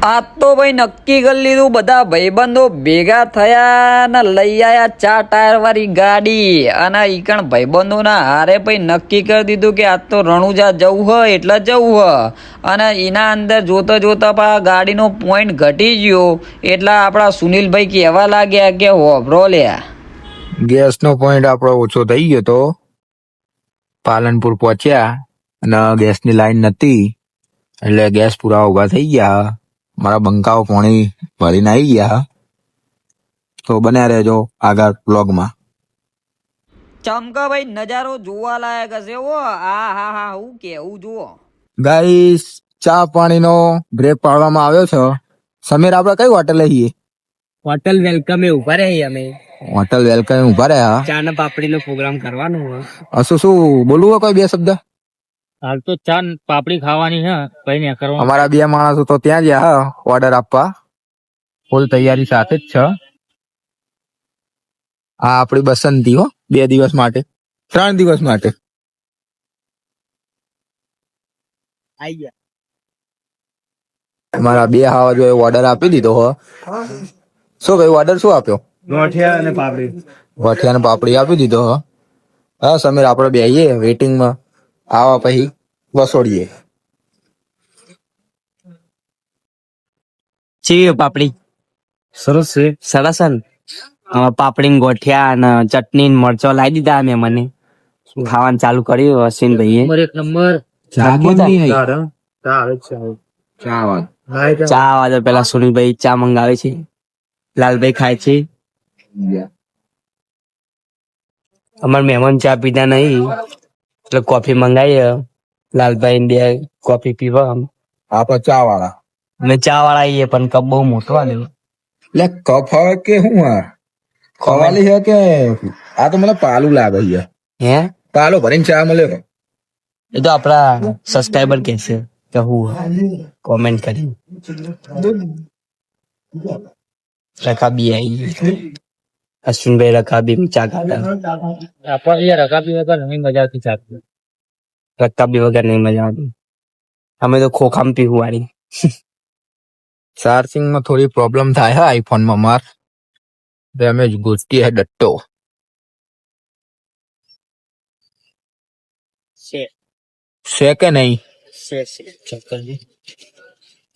આ તો ભાઈ નક્કી કરી લીધું, બધા ભાઈબંધો ભેગા થયા ને લઈ આયા 4 ટાયર વાળી ગાડી. અને ઈકણ ભાઈબંધો ના હારે ભાઈ નક્કી કરી દીધું કે આજ તો રણુજા જવું હોય એટલે જવું હોય. અને એના અંદર જોતા જોતા ગાડીનો પોઈન્ટ ઘટી ગયો એટલે આપણા સુનિલભાઈ કહેવા લાગ્યા કે હોભરો લ્યા, ગેસ નો પોઈન્ટ આપણો ઓછો થઈ ગયો તો પાલનપુર પહોંચ્યા અને ગેસની લાઈન નથી એટલે ગેસ પૂરા ઉભા થઈ ગયા. મારા બંકાઓ પાણી ભરીને આવી ગયા. તો બન્યા રહેજો આગળ બ્લોગમાં. ચમકાભાઈ નજારો જોવા લાયક હશે. ઓ હા હા હા, હું કેવું જુઓ ગાઈસ, ચા પાણીનો બ્રેક પાડવામાં આવ્યો છે. સમીર, આપણે કઈ હોટલે છીએ? હોટલ વેલકમ એ ઉભા રહ્યા અમે. હોટલ વેલકમ ઉભા રહ્યા. ચા ને પાપડી નો પ્રોગ્રામ કરવાનો હોય. શું બોલવું હોય કોઈ બે શબ્દ? હાલ તો ચા ને પાપડી ખાવાની છે, કઈ નહીં કરવાનું. અમારા બે માણસો તો ત્યાં ગયા ઓર્ડર આપવા, ફૂલ તૈયારી સાથે જ છે. આ આપણી બસંતી હો, 2 દિવસ માટે, 3 દિવસ માટે. આઈ ગયા. અમારા બે હાવા જો ઓર્ડર આપી દીધો હો. શું ભાઈ, ઓર્ડર શું આપ્યો? ગોઠિયા અને પાપડી. ગોઠિયા ને પાપડી આપી દીધો હો. હા સમીર, આપણે બેહીએ વેટિંગમાં, આવા પછી વસોડીએ. ચી પાપડી સરસ છે. સરસ છે ને? પાપડી ગોઠિયા અને ચટણી ને મરચો લાવી દીધા મેં. મને ખાવાનું ચાલુ કર્યું અશ્વિન ભાઈએ. એક નંબર ચા વાળો પેલા સુનિલભાઈ ચા મંગાવે છે, લાલભાઈ ખાય છે. અમાર મહેમાન ચા પીતા નહીં એટલે કોફી મંગાવી. લાલભાઈ ને 2 કોફી પીવા. આપણે ચા વાળા અમે ચા વાળા આવીએ પણ કપ બહુ મોટો આલ્યો. એટલે કપ હોય કે શું? ખવાલી છે કે આ તો મને પાલું લાગે છે. હે, પાલો ભરીને ચા મળ્યો. એ તો આપડા સબસ્ક્રાઈબર કે છે કે હું કોમેન્ટ કરી. રકાબી આવી, અશ્વિનભાઈ રકાબી ચા ખાતા. આપણે રકાબી વગર નહીં મજા આવતી ચા. રકાબી વગર નહીં મજા આવતી. અમે તો ખોખામ પીવું વાળી. ચાર્જિંગમાં થોડી પ્રોબ્લેમ થાય હે આઈફોનમાં માર. ડેમેજ ઘૂસતી હે ડટ્ટો. છે કે નહીં?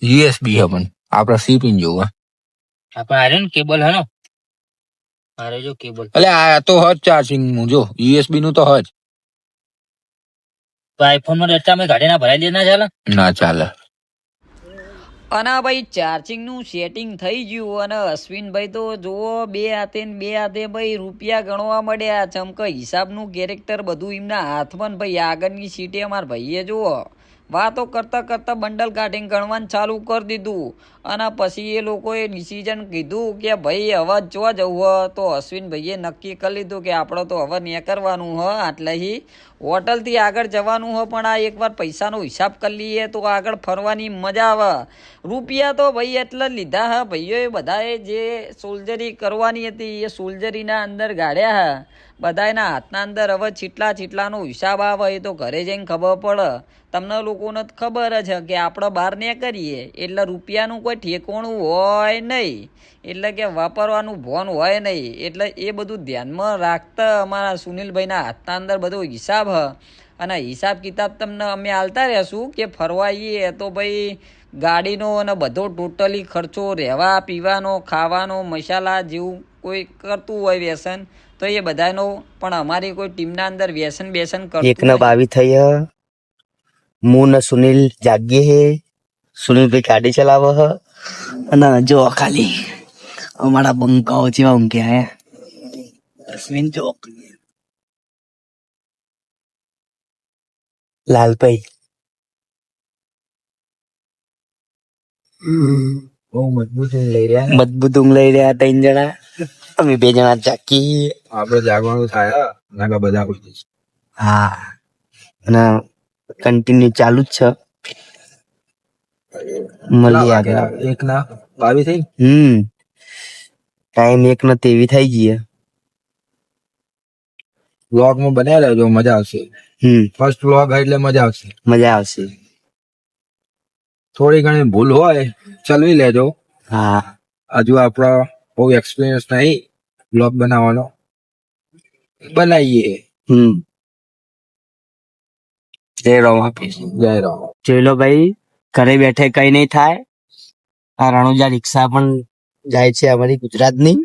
યુએસબી હે પણ આપણે સી પિન જોવું. આપણે આર્યન કેબલ હે ને, આરે જો કેબલ. એટલે આ તો હજ ચાર્જિંગ નું જો, યુએસબી નું તો હજ. તો આઈફોન માં ડેટા અમે ગાડી ના ભરાઈ દે ના ચાલે? ના ચાલે. અને ભાઈ ચાર્જિંગનું સેટિંગ થઈ ગયું. અને અશ્વિનભાઈ તો જુઓ બે હાથે ભાઈ રૂપિયા ગણવા મળ્યા. ચમકે હિસાબનું કેરેક્ટર બધું એમના હાથમાં. ભાઈ આગળની સીટે અમારા ભાઈએ જુઓ વાતો કરતા કરતા બંડલ કાઢીને ગણવાનું ચાલુ કરી દીધું. અને પછી એ લોકોએ ડિસિઝન કીધું કે ભાઈ હવે જોવા જવું હોય તો અશ્વિનભાઈએ નક્કી કરી લીધું કે આપણે તો હવે નહીં કરવાનું હ, આટલેથી હોટલથી આગળ જવાનું હોય. પણ આ એકવાર પૈસાનો હિસાબ કરી લઈએ તો આગળ ફરવાની મજા આવે. રૂપિયા તો ભાઈ એટલા લીધા હા ભાઈઓએ બધાએ જે સોલ્જરી કરવાની હતી એ સોલ્જરીના અંદર ગાળ્યા હા બધાના હાથના અંદર. હવે ચીટલાનો હિસાબ આવે એ તો ઘરે જઈને ખબર પડે. તમને લોકોને ખબર જ છે કે આપણે બહાર ને કરીએ એટલે રૂપિયાનું કોઈ ઠેકોણું હોય નહીં, એટલે કે વાપરવાનું ભોન હોય નહીં. એટલે એ બધું ધ્યાનમાં રાખતા અમારા સુનિલભાઈના હાથના અંદર બધો હિસાબ હ. અને હિસાબ કિતાબ તમને અમે આલતા રહેશું કે ફરવા આવીએ તો ભાઈ ગાડીનો અને બધો ટોટલી ખર્ચો, રહેવા પીવાનો, ખાવાનો, મસાલા જેવું કોઈ કરતું હોય વ્યસન તો એ બધાનો. પણ અમારી કોઈ ટીમના અંદર વ્યસન કરતું 1:22 થઈ. હું ને સુનિલ જાગીએ હે. સુનિલભાઈ ગાડી ચલાવે હ. અને જો ખાલી અમારા બંકાઓ જેવા ઊંઘ્યા હે. અશ્વિન જો લાલભાઈ બહુ મજબૂત ઊંઘ લઈ રહ્યા. મજબૂત ઊંઘ લઈ રહ્યા 3 જણા. અમે 2 જણા જાગી. આપણે જાગવાનું થાય નાગા બધા હોય. હા, અને કન્ટિન્યુ ચાલુ જ છે. મળીએ આગળ. 1:22 થઈ. ટાઈમ 1:23 થઈ ગઈ. વ્લોગ માં બન્યા રહેજો, મજા આવશે. ફર્સ્ટ વ્લોગ એટલે મજા આવશે. થોડી ઘણી ભૂલ હોય ચલવી લેજો. હા હજુ આપણો બહુ એક્સપિરિયન્સ નહીં બ્લોગ બનાવવાનો, બનાવીએ. જય રામ આપીશ. જય રામ. જોઈ લો ભાઈ, ઘરે બેઠે કઈ નહીં થાય. આ રણુજા રિક્ષા પણ જાય છે અમારી ગુજરાતની.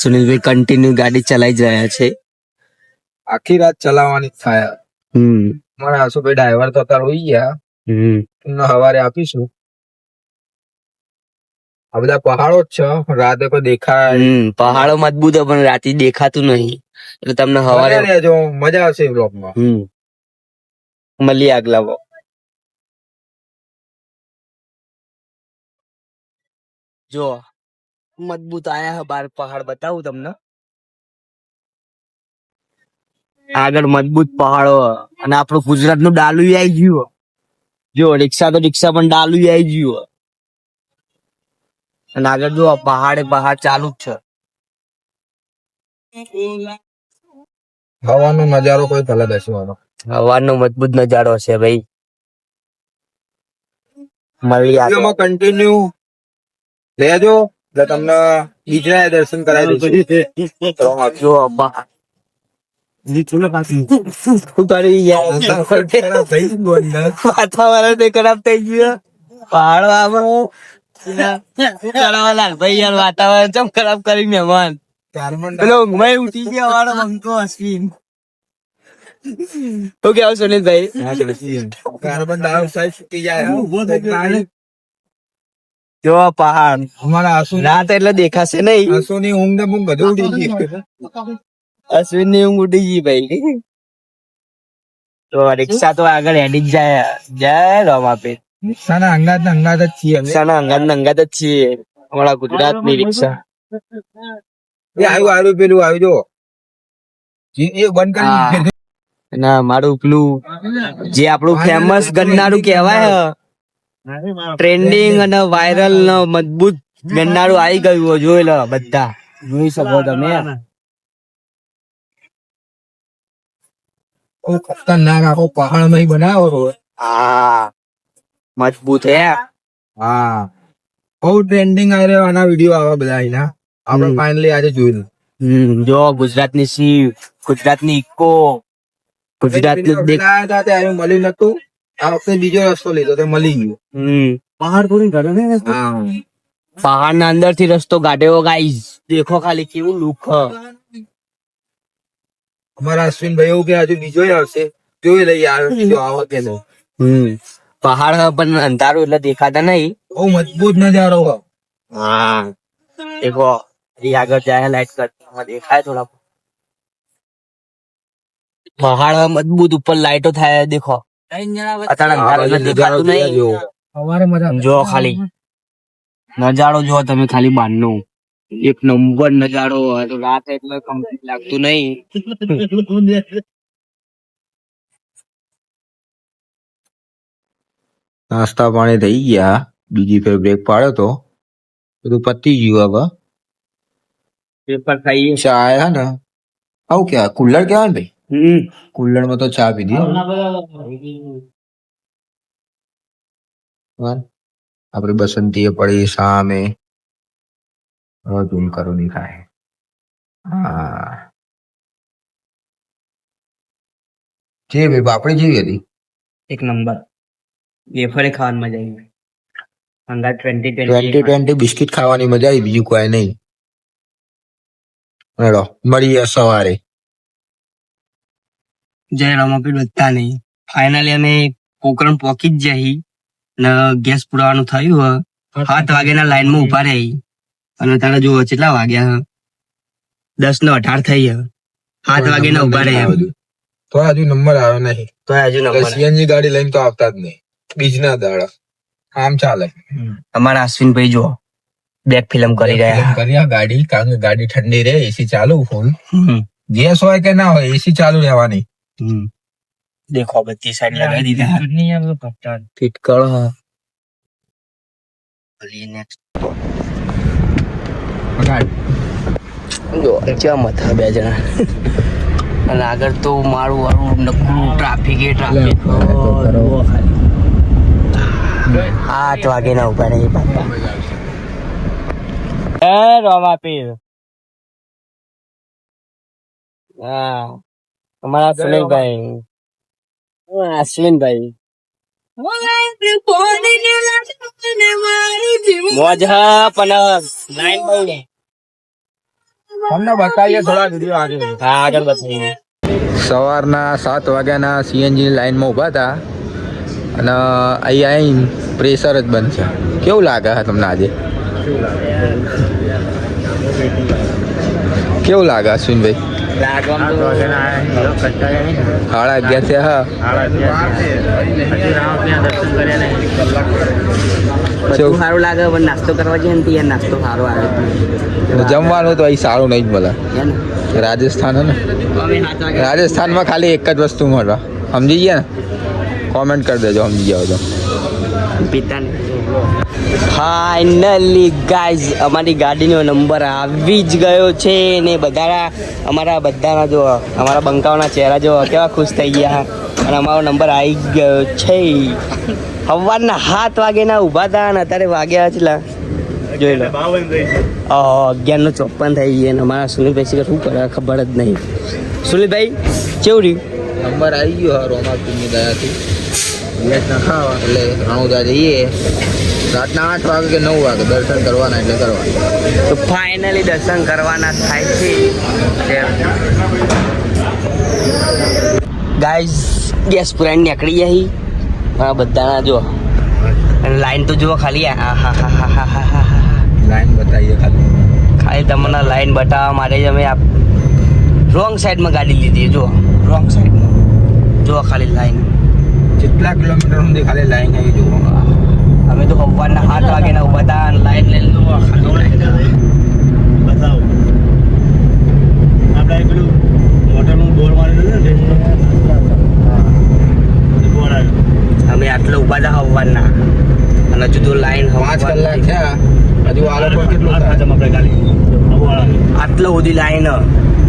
સુનિલભાઈ કન્ટિન્યુ ગાડી ચલાવી જ રહ્યા છે. આખી રાત ચલાવવાની જ થાય. મારા આસુભાઈ ડ્રાઈવર તો અત્યારે હોઈ ગયા, એમને સવારે આપીશું. આ બધા પહાડો જ છે, રાતે કોઈ દેખાય. પહાડો મજબૂત હોય પણ રાતે દેખાતું નહીં, એટલે તમને સવારે હવારે રહેજો, મજા આવશે બ્લોગમાં. મળીએ આગલા બ્લોગ. જો મજબૂત આયા બાર પહાડ બતાવું તમને. આગળ મજબૂત પહાડો અને આપણું ગુજરાત નું ડાલું આવી ગયું. જો રિક્ષા તો રિક્ષા પણ ડાલું આવી ગયું. અને આગળ જો પહાડે પહાડ ચાલુ જ છે. હવાનો નજારો કોઈ અલગ હશે. હવાનો મજબૂત નજારો છે ભાઈ. મળીએ આગળ. કન્ટિન્યુ લેજો એટલે તમને બીજા દર્શન કરાવી દઈશું. જો વાતાવરણ ખરાબ થઈ ગયું. પહાડો ભાઈ યાર, વાતાવરણ ચમ ખરાબ કરી મહેમાન. પેલો ઊંઘમાં ઉઠી ગયા વાળો બંકો અશ્વિન. શું કેવું સુનિલભાઈ? કાર્બન ડાયોક્સાઇડ છૂટી જાય. જો પહાડ અમારા આસુ રાત એટલે દેખાશે નહીં. આસુની ઊંઘ ને ઊંઘ બધું ઉડી ગયું. અશ્વિન ની ઊંઘ ઉડી ગઈ ભાઈ. તો રિક્ષા તો આગળ હેડી જ જાય. જય રામ આપે. રિક્ષાના અંગાત જ છીએ. રિક્ષાના અંગાત જ છીએ. અમારા ગુજરાત ની રિક્ષા. આવ્યું પેલું આવ્યું જો એ બંધ કરી. ના મારું પેલું જે આપણું ફેમસ ગન્નારું કહેવાય, ટ્રેન્ડિંગ અને વાયરલ ને મજબૂત ગન્નારું આવી ગયું. જોઈ લો બધા, જોઈ શકો તમે. ખતરનાક આખો પહાડ માં બનાવો. હા મજબૂત હે. હા બહુ ટ્રેન્ડિંગ આવી રહ્યો. આના વિડીયો આવા બધા એના આપણે ફાઇનલી આજે જોયું. જો ગુજરાતની સીવ, ગુજરાતની ઇકો, ગુજરાતની મળ્યું નતું. આ વખતે બીજો રસ્તો લીધો તે મળી ગયું. પહાડ થોડી ઘરે ને. પહાડ ના અંદર થી રસ્તો કાઢ્યો ગાઈઝ. દેખો ખાલી કેવું લુક. અમારા અશ્વિનભાઈ એવું કે હજુ બીજો આવશે, જોઈ લઈએ આવે કે નહીં. પહાડ પણ અંધારું એટલે દેખાતા નહીં. બહુ મજબૂત નજારો. હા દેખો આગળ જાય લાઈટ કરતા દેખાય થોડા. પહાડ મજબૂત, ઉપર લાઈટો થાય. દેખો અત્યારે અંધારું એટલે દેખાતું નહીં. જો ખાલી નજારો જો તમે ખાલી બહારનો એક નંબર નજારો. રાત એટલે કમ્પ્લીટ લાગતું નહીં. નાસ્તા પાણી થઈ ગયા, બીજી ફેર બ્રેક પાડ્યો તો બધું પતી ગયું. હવે પેપર ખાઈએ. ચા હે ને આવું કેવાય, કુલ્લર કેવાય ને ભાઈ. કુલ્લર માં તો ચા પીધી. આપડે બસંતી પડી સામે. ઝૂમ કરો નહીં થાય. હા જે ભાઈ બાપડી જેવી હતી. એક નંબર. વેફરે ખાવાની મજા આવી. અંગા 20 બિસ્કિટ ખાવાની મજા આવી, બીજું કોઈ નહીં. હેલો મળીએ સવારે. જય રામાપીર વધતા નહીં. ફાઇનલી અમે પોકરણ પોકી જ જઈ ને ગેસ પુરાવાનું થયું. 7 વાગ્યાના લાઈન માં ઉભા રહી અને તારે જો કેટલા વાગ્યા? 10:18 થઈ. 7 વાગ્યાના ઉભા રહ્યા તો હજુ નંબર આવ્યો નહીં. તો હજુ નંબર સીએનજી ગાડી લઈને તો આવતા જ નહીં. બીજના દાડા આમ ચાલે. અમારા અશ્વિનભાઈ જો બેક ફિલ્મ કરી રહ્યા. ગાડી કારણ કે ગાડી ઠંડી રહે, એસી ચાલુ ફૂલ. ગેસ હોય કે ના હોય એસી ચાલુ રહેવાની. દેખો બધી સાઈડ લગાવી દીધા. ફિટ કરો. જો ક્યાં મથા બે જણા. અને આગળ તો મારું વાળું નકરું ટ્રાફિક. 8 વાગે ના ઉભા રહી બાપા. રોમાપીર. હા અમારા સુનિલભાઈ, અશ્વિનભાઈ મોજ હા પણ લાઈન બહુ તમને બતાવીએ થોડા વિડીયો આગળ. હા આગળ બતાવીએ. સવારના 7 વાગ્યાના સીએનજી લાઈનમાં ઊભા હતા અને અહીંયા આવીને પ્રેશર જ બંધ છે. કેવું લાગે છે તમને આજે? કેવું લાગે અશ્વિનભાઈ? 11:30 છે. હા બધું સારું લાગે પણ નાસ્તો કરવા જઈએ ને ત્યાં નાસ્તો સારો આવે. જમવાનું તો અહીં સારું નહીં જ મળે. રાજસ્થાન હે ને, રાજસ્થાનમાં ખાલી એક જ વસ્તુ મળે. સમજી ગયા ને? કોમેન્ટ કરી દેજો સમજી જાઓ તો. ફાઇનલી ગાઈઝ અમારી ગાડીનો નંબર આવી જ ગયો છે ને બધા અમારા બધાના જો અમારા બંકાઓના ચહેરા જો કેવા ખુશ થઈ ગયા અને અમારો નંબર આવી ગયો છે. સવારના 7 વાગ્યાના ઊભા હતા અને અત્યારે વાગ્યા છેલા જોઈ લો 11:54 થઈ ગયા. અને અમારા સુનિલભાઈ શું કરે ખબર જ નહીં. સુનિલભાઈ કેવું રહ્યું? નંબર આવી ગયો રોમાપીરની દયાથી. ગેસ ના ખાવા એટલે રણોદા જઈએ રાતના 8 વાગે કે 9 વાગે દર્શન કરવાના એટલે કરવાના. તો ફાઇનલી દર્શન કરવાના થાય છે ગાઈઝ. ગેસ પુરાઈને નીકળી જાય આ બધાના જો લાઈન તો જુઓ ખાલી. લાઈન બતાવીએ ખાલી તમને લાઈન બતાવવા માટે જ અમે રોંગ સાઈડમાં ગાડી લીધી. જુઓ રોંગ સાઈડમાં જુઓ ખાલી લાઈન કેટલા કિલોમીટર સુધી ખાલી લાઈન આવી જુઓ. અમે તો સવારના 7 વાગ્યાના ઉભા હતા અને લાઈન લઈને બતાવો. આપણે પેલું મોટરનું બોર્ડ મારેલું ને અમે આટલો ઉભા હતા સવારના અને હજુ તો લાઈન 5 કલાક થયા. હજુ આ લોકો કેટલું આટલો સુધી લાઈન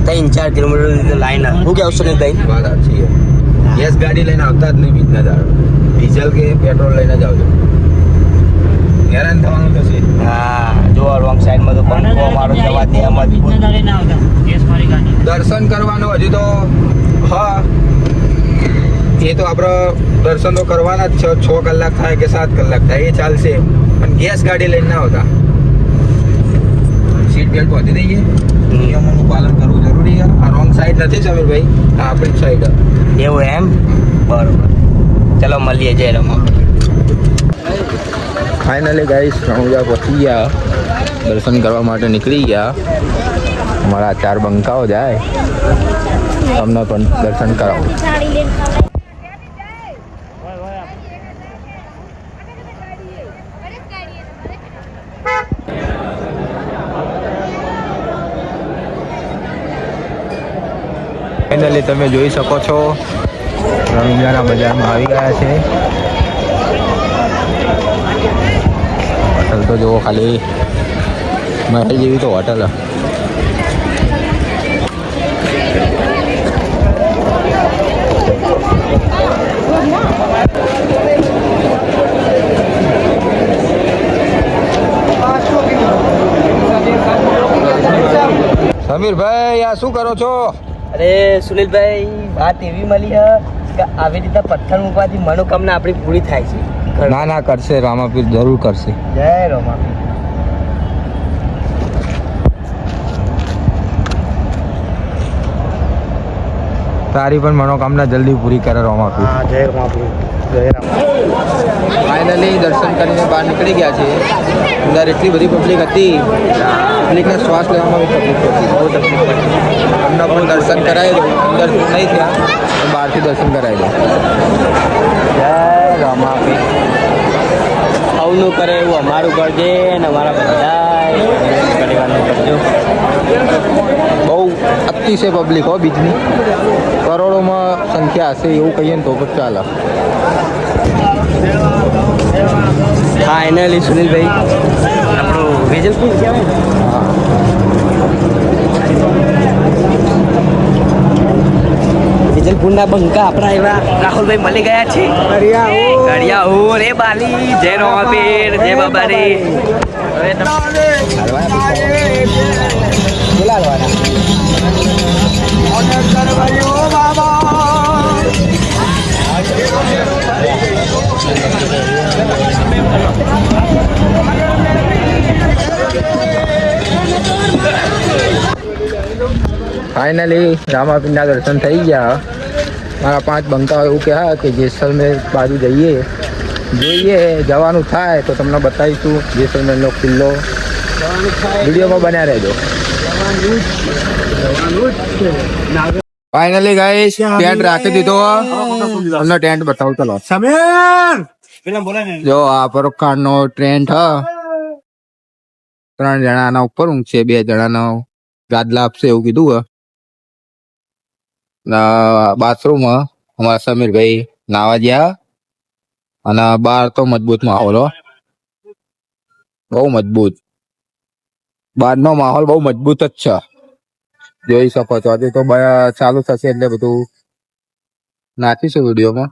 3-4 કિલોમીટર લાઈન. શું કેવું સુનિલભાઈ? વાત સાચી. ગેસ ગાડી લઈને આવતા જ નહીં બીજના દાડો. ડીઝલ કે પેટ્રોલ લઈને જ આવજો. હેરાન થવાનું થશે. હા જો રોંગ સાઈડમાં તો બંકો મારો જવાથી એમ દર્શન કરવાનું હજુ તો. હા એ તો આપણે દર્શન તો કરવાના જ છે. 6 કલાક થાય કે 7 કલાક થાય એ ચાલશે પણ ગેસ ગાડી લઈને ના આવતા. સીટ બેલ્ટ બાંધી દઈએ. નિયમોનું પાલન કરવું જરૂરી છે. આ રોંગ સાઈડ નથી સમીરભાઈ, આ આપણી સાઈડ. એવું એમ? બરોબર. ચલો મળીએ. જય રમા. ફાઇનલી ગાઈસ રણુજા પહોંચી ગયા. દર્શન કરવા માટે નીકળી ગયા. અમારા 4 બંકાઓ જાય. તમને પણ દર્શન કરાવો. ફાઇનલી તમે જોઈ શકો છો રણુજાના બજારમાં આવી ગયા છે. હોટલ તો જુઓ ખાલી મહેલ જેવી તો હોટલ. સમીરભાઈ આ શું કરો છો? અરે સુનિલભાઈ વાત એવી મળી છે કે આવી રીતે પથ્થર મૂકવાથી મનોકામના આપણી પૂરી થાય છે. ના ના કરશે રામાપીર, જરૂર કરશે. જય રામાપીર. તારી પણ મનોકામના જલ્દી પૂરી કરે રામાપીર. હા જય રામાપીર. ફાઇનલી દર્શન કરીને બહાર નીકળી ગયા છે. અંદર એટલી બધી પબ્લિક હતી, પબ્લિકને શ્વાસ લેવામાં બી તકલીફ પડતી, બહુ તકલીફ પડતી. અમને પણ દર્શન કરાવી દો. અંદર નહીં થયા તો બહારથી દર્શન કરાવી દો. જય રામાપીર. સૌનું કરે એવું અમારું કરજે અને અમારા બધા પરિવારનું કરજો. બહુ અતિશય પબ્લિક હો બીજની, કરોડોમાં સંખ્યા હશે એવું કહીએ ને તો પણ ચાલે. ફાઇનલી સુનિલભાઈ આપણું વેજલપુર કહેવાય ને. હા વેજલપુરના બંકા આપણા એવા રાહુલભાઈ મળી ગયા છે. કડિયા હો રે બાલી, જય રોમાપીર, જય બાબા રે. હવે ફાઇનલી રામાપીરના દર્શન થઈ ગયા. મારા 5 બંકા એવું કહે કે જેસલમેર બાજુ જઈએ, જોઈએ જવાનું થાય તો તમને બતાવીશું જેસલમેરનો કિલ્લો. વિડીયોમાં બન્યા રહેજો. ફાઇનલી ગાઈસ ટેન્ટ રાખી દીધો. તમને ટેન્ટ બતાવું ચલો. જો આ ફારૂક ખાનનો ટેન્ટ હ. 3 જણાના ઉપર ઊંઘશે, 2 જણાનો ગાદલા આપશે એવું કીધું હ. બાથરૂમ અમારા સમીરભાઈ નાવા ગયા. અને બહાર તો મજબૂત માહોલ હો, બહુ મજબૂત. બહારનો માહોલ બહુ મજબૂત જ છે, જોઈ શકો છો. હજુ તો ચાલુ થશે એટલે બધું નાખીશું વિડીયોમાં.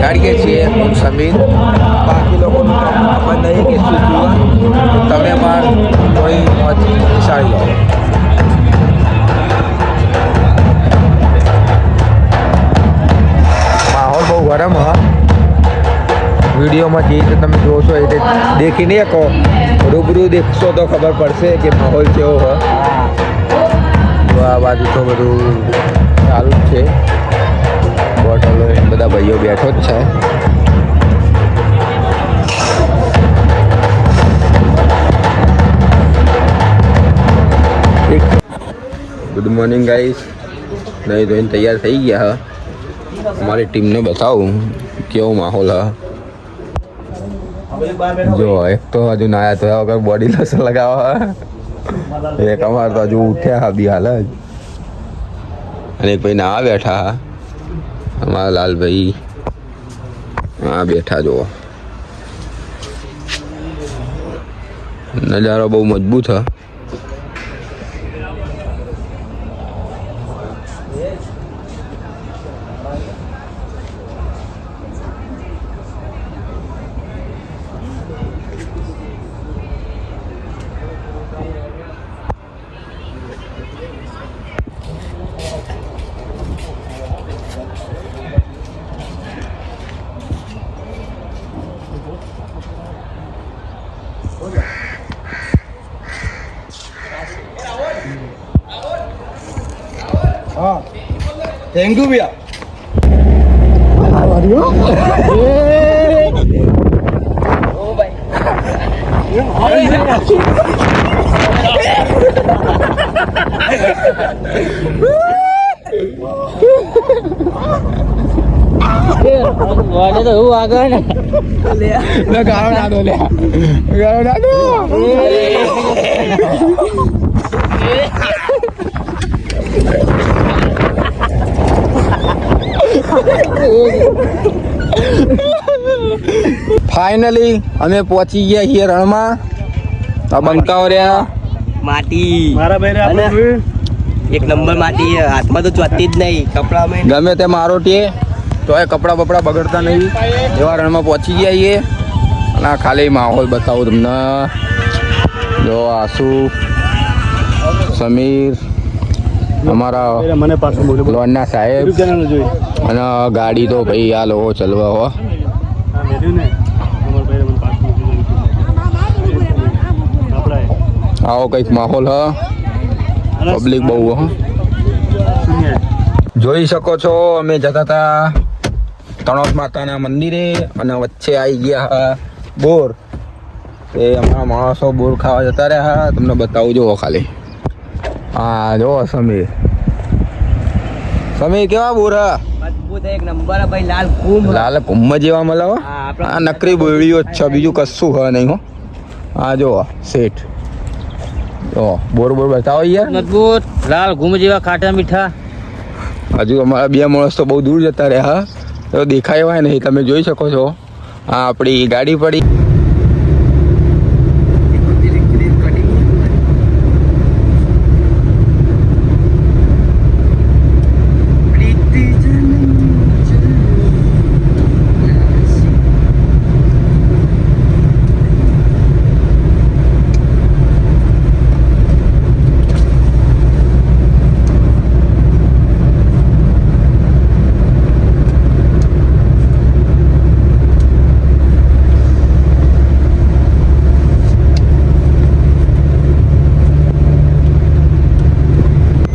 ગાડીએ છીએ હું સમીર, બાકી લોકોનું ખબર નહીં કે શું થયું. તમે પણ થોડી મોજ વિચારી લો. માહોલ બહુ ગરમ હ. વિડીયોમાં જે રીતે તમે જોશો એ રીતે દેખી નહીં શકો, રૂબરૂ દેખશો તો ખબર પડશે કે માહોલ કેવો હ. આ બાજુ તો બધું ચાલુ જ છે. બોટલો બધા ભાઈઓ બેઠો જ છે. ગુડ મોર્નિંગ ગાઈસ, નહીં ધોઈને તૈયાર થઈ ગયા. અમારી ટીમને બતાવું કેવો માહોલ હ. જો એક તો હજુ નાયા ધોયા વગર બોડી લોશન લગાવવા, એક અમારે તો હજુ ઉઠ્યા હા બી હાલ જ, અને એક ભાઈ નાવા બેઠા હા. અમારા લાલભાઈ હા બેઠા. જુઓ નજારો બહુ મજબૂત હ. हाँ थैंक यू भैया. વાડે તો હું આગળ ને ગાળો ના દો લે, ગાળો ના દો. ફાઇનલી અમે પહોંચી ગયા છીએ રણમાં. આ બંકાઓ રહ્યા માટી મારા ભાઈ અને એક નંબર માટી છે. હાથમાં તો ચોતી જ નહીં, કપડામાં ગમે તે મારોટીએ તો એ કપડાં બપડા બગડતા નહીં એવા રણમાં પહોંચી ગયા છીએ. અને આ ખાલી માહોલ બતાવું તમને. જો આસુ, સમીર, અમારા મને પાછું બોલો લોનના સાહેબ, ચેનલ જોઈ અને ગાડી તો ભાઈ આ લોકો ચલવા હો. હા મેલ્યું ને અમાર ભાઈ મને પાછું આપડા આવો કંઈક માહોલ હ. પબ્લિક બહુ હ. જોઈ શકો છો અમે જતા હતા તણોદ માતાના મંદિરે અને વચ્ચે આવી ગયા બોર. તે અમારા માણસો બોર ખાવા જતા રહ્યા. તમને બતાવું જુઓ ખાલી. હા જો સમીર કેવા બોર હા મજબૂત એક નંબર ભાઈ, લાલ કુંભ. લાલ કુંભ જેવા મળે હો. આ નકરી બોરડીઓ જ છે, બીજું કશું હ નહીં હો. હા જો શેઠ જો બોર બતાવો યાર. મજબૂત લાલ કુંભ જેવા ખાટા મીઠા. હજુ અમારા બે માણસ તો બહુ દૂર જતા રહ્યા તો દેખાય હોય નહીં. તમે જોઈ શકો છો આ આપણી ગાડી પડી.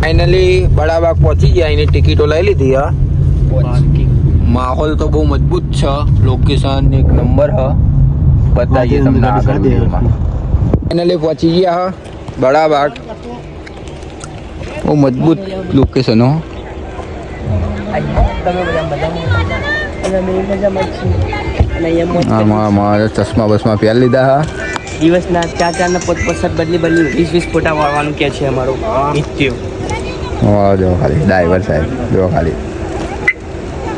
ફાઇનલી બડાબાગ પહોંચી ગયા. એની ટિકિટો લઈ લીધી હા. માહોલ તો બહુ મજબૂત છે. લોકેશન એક નંબર હ. બતાવીએ તમને આગળ વિડીયોમાં. ફાઇનલી પહોંચી ગયા હા બડાબાગ. બહુ મજબૂત લોકેશન હો. મારા ચશ્મા બસમાં પહેરી લીધા હા. દિવસના 4 ને 5 બદલી 20 ફોટા વાળવાનું કે છે અમારું નિત્ય. જો ખાલી ડ્રાઈવર સાહેબ જો ખાલી.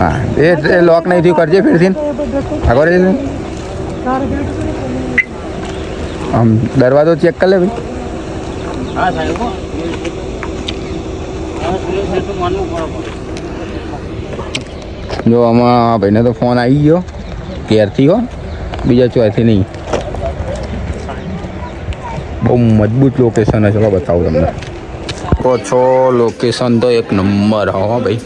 હા એ લોક નહીં થયું કરજે ફેરથી આગળ આમ દરવાજો ચેક કરી લે ભાઈ. હા સાહેબ જો આમાં ભાઈને તો ફોન આવી ગયો ઘેરથી હો, બીજા ચોથી નહીં. બહુ મજબૂત લોકેશન છે. ચલો બતાવું તમને. તો છો લોકેશન તો એક નંબર હો ભાઈ.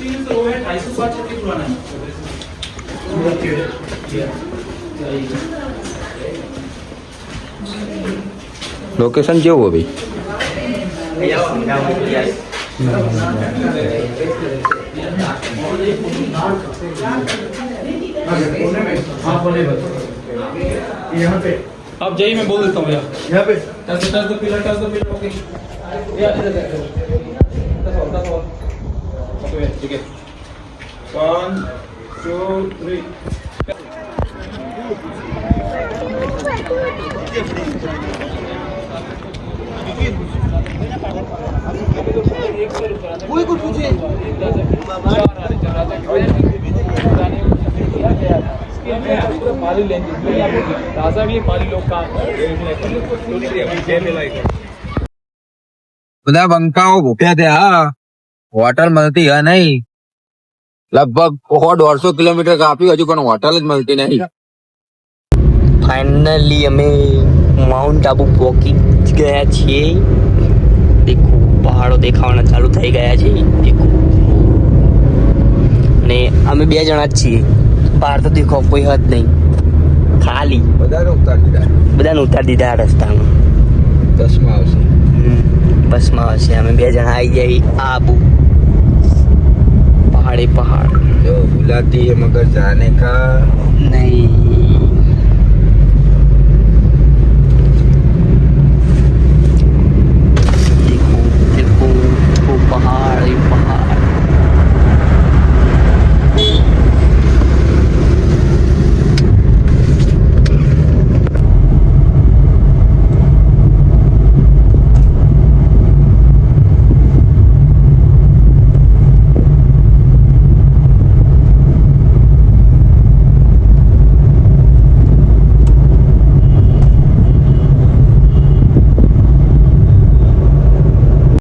લોકેશન કેવું હો ભાઈ. आप जाइए, मैं बोल देता हूँ यहाँ पे टच द पिलर ओके ठीक है 1 2 બધા બંકાઓ ભૂખ્યા થયા. હોટલ મળતી હે નહીં. લગભગ 150 કિલોમીટર કાપ્યું હજુ પણ હોટલ જ મળતી નહીં. ફાઇનલી અમે માઉન્ટ આબુ પહોંચી ગયા છીએ. દેખો પહાડો દેખાવાના ચાલુ થઈ ગયા છે. દેખો અને અમે 2 જણા જ છીએ. બહાર તો દેખો કોઈ હદ નહીં, ખાલી બધાને ઉતારી દીધા. બધાને ઉતારી દીધા આ રસ્તામાં. બસમાં આવશે. બસમાં હશે. અમે 2 જણા આવી જાય આબુ. પહાડે પહાડ જો ભૂલાતી है मगर जाने का નહીં.